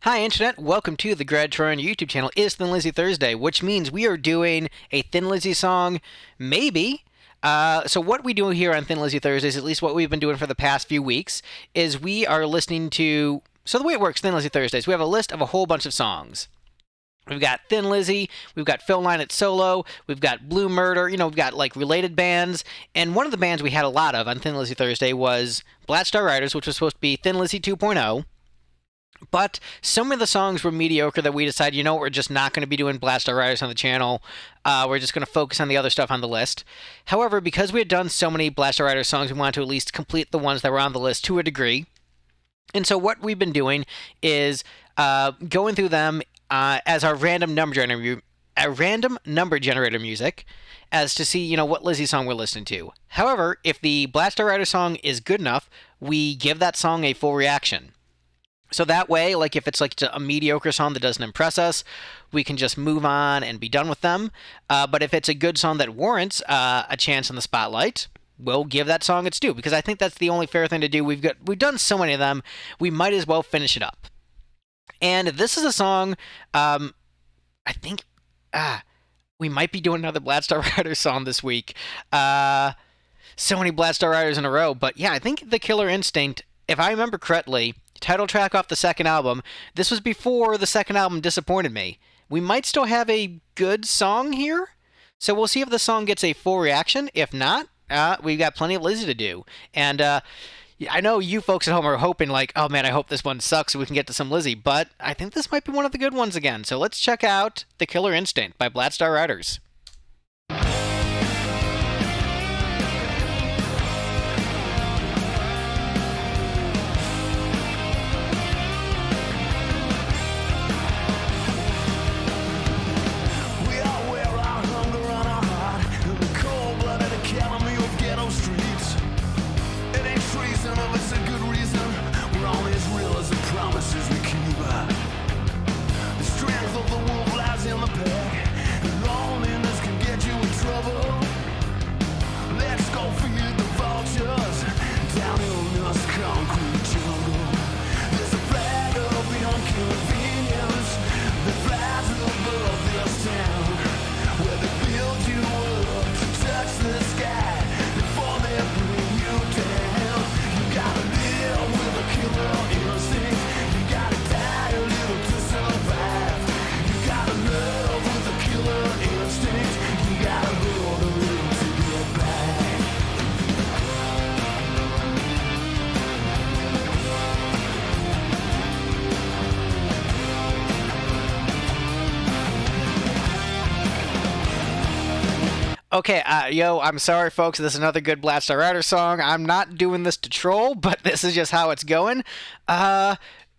Hi, Internet. Welcome to the Grad Troyan YouTube channel. It's Thin Lizzy Thursday, which means we are doing a Thin Lizzy song, maybe. So what we do here on Thin Lizzy Thursdays, at least what we've been doing for the past few weeks, is we are listening to... So the way it works, Thin Lizzy Thursdays, we have a list of a whole bunch of songs. We've got Thin Lizzy, we've got Phil Lynott solo, we've got Blue Murder, we've got like related bands. And one of the bands we had a lot of on Thin Lizzy Thursday was Black Star Riders, which was supposed to be Thin Lizzy 2.0. But some of the songs were mediocre that we decided, we're just not going to be doing Blast Our Riders on the channel. We're just going to focus on the other stuff on the list. However, because we had done so many Blast Our Riders songs, we wanted to at least complete the ones that were on the list to a degree. And so what we've been doing is going through them as our random number generator music, as to see, what Lizzy song we're listening to. However, if the Blast Our Riders song is good enough, we give that song a full reaction. So that way, like if it's like a mediocre song that doesn't impress us, we can just move on and be done with them. But if it's a good song that warrants a chance in the spotlight, we'll give that song its due, because I think that's the only fair thing to do. We've done so many of them, we might as well finish it up. And this is a song, I think we might be doing another Blast Star Riders song this week. So many Blast Star Riders in a row, but yeah, I think the Killer Instinct, if I remember correctly, title track off the second album. This was before the second album disappointed me. We might still have a good song here, so we'll see if the song gets a full reaction. If not, we've got plenty of Lizzy to do. And I know you folks at home are hoping like, oh man, I hope this one sucks so we can get to some Lizzy, but I think this might be one of the good ones again. So let's check out The Killer Instinct by Black Star Riders. Okay, I'm sorry, folks. This is another good Blast Star Rider song. I'm not doing this to troll, but this is just how it's going.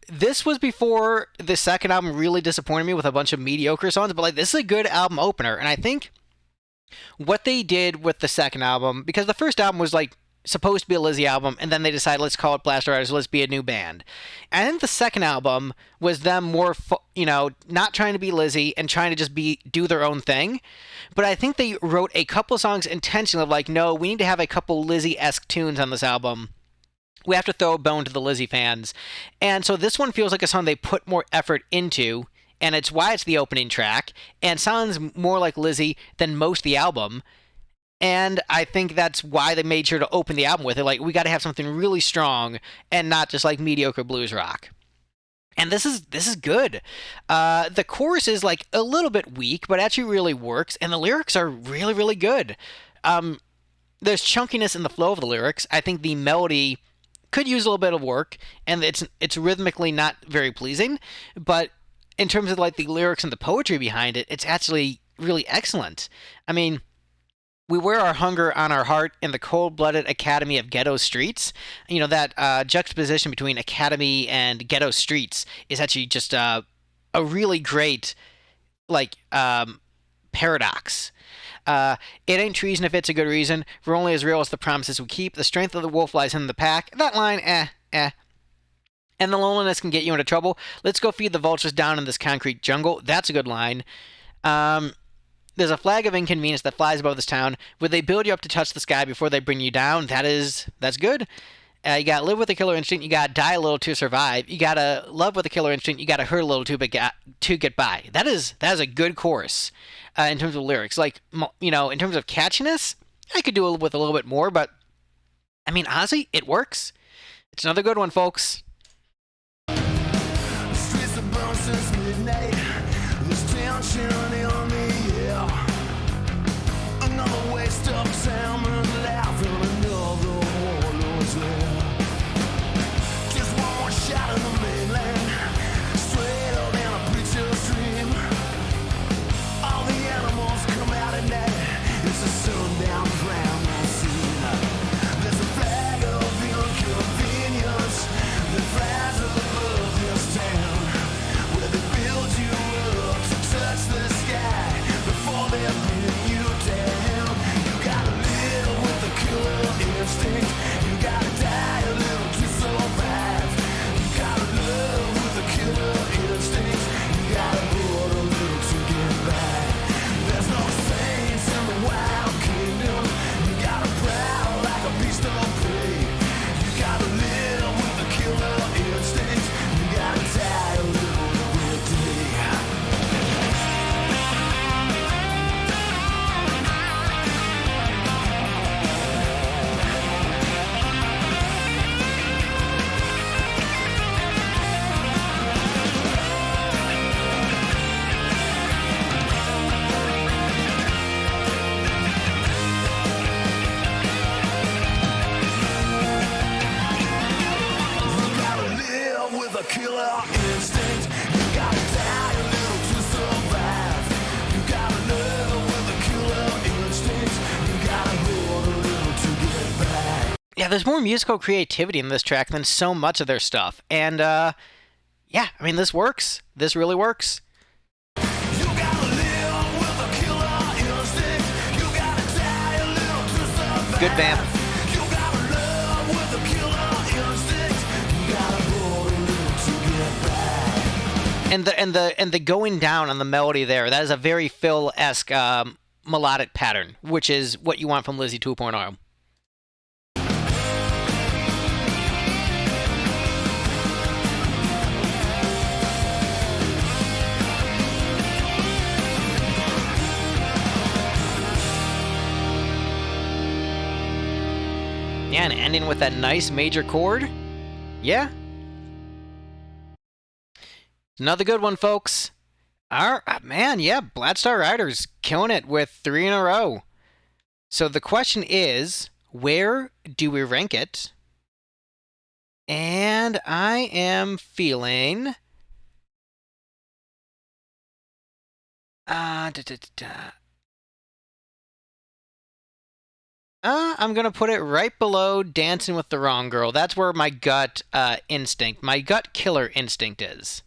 This was before the second album really disappointed me with a bunch of mediocre songs, but this is a good album opener, and I think what they did with the second album, because the first album was supposed to be a Lizzy album, and then they decided, let's call it Blast Our Riders, let's be a new band. And I think the second album was them more, not trying to be Lizzy and trying to just do their own thing. But I think they wrote a couple songs intentionally of no, we need to have a couple Lizzy-esque tunes on this album. We have to throw a bone to the Lizzy fans. And so this one feels like a song they put more effort into, and it's why it's the opening track, and sounds more like Lizzy than most of the album. And I think that's why they made sure to open the album with it. We got to have something really strong and not just mediocre blues rock. And this is good. The chorus is a little bit weak, but actually really works. And the lyrics are really, really good. There's chunkiness in the flow of the lyrics. I think the melody could use a little bit of work, and it's rhythmically not very pleasing. But in terms of the lyrics and the poetry behind it, it's actually really excellent. I mean, we wear our hunger on our heart in the cold-blooded academy of ghetto streets. That juxtaposition between academy and ghetto streets is actually just a really great, paradox. It ain't treason if it's a good reason. We're only as real as the promises we keep. The strength of the wolf lies in the pack. That line, And the loneliness can get you into trouble. Let's go feed the vultures down in this concrete jungle. That's a good line. There's a flag of inconvenience that flies above this town. Would they build you up to touch the sky before they bring you down? That's good. You got live with a killer instinct. You got die a little to survive. You gotta love with a killer instinct. You gotta hurt a little to get by. That is a good chorus in terms of lyrics. Like in terms of catchiness, I could do with a little bit more, but I mean honestly, it works. It's another good one, folks. Streets are burned since midnight. There's tension on the air. Another waste of time and laughing. Another warlord's lair. Just one more shot in the mainland. Straight up in a preacher's dream. All the animals come out at night. It's a sundown primal scene. There's a flag of inconvenience that flies above this town, where they build you up to touch the sky before they bring you down. You gotta live with the killer instinct. You gotta die a little to survive. You gotta love with the killer instinct. You gotta hurt a little to get by. There's no saints in the wild kingdom. You gotta prowl like a beast of prey. You gotta live with the killer instinct. You gotta die a little every day. You gotta live with a killer instinct. You gotta die a little to survive. You gotta live with a killer instinct. You gotta hurt a little to get back. Yeah, there's more musical creativity in this track than so much of their stuff, and yeah, I mean this works. This really works. You gotta live with a killer instinct. You gotta die a little to survive. Good vamp. You gotta live with a killer instinct. You gotta hurt a little to get back. And the going down on the melody there, that is a very Phil-esque melodic pattern, which is what you want from Lizzy 2.0. Yeah, and ending with that nice major chord. Yeah. Another good one, folks. Man, yeah, Bladstar Riders killing it with 3 in a row. So the question is, where do we rank it? And I am feeling... I'm going to put it right below Dancing with the Wrong Girl. That's where my gut instinct, my gut killer instinct is.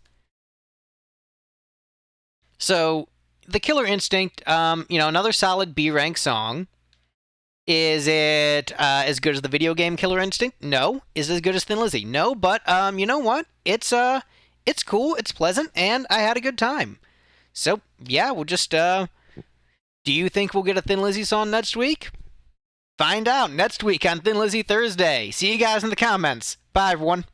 So, the Killer Instinct, another solid B-rank song. Is it as good as the video game Killer Instinct? No. Is it as good as Thin Lizzy? No, but you know what? It's cool, it's pleasant, and I had a good time. So, yeah, we'll just, do you think we'll get a Thin Lizzy song next week? Find out next week on Thin Lizzy Thursday. See you guys in the comments. Bye, everyone.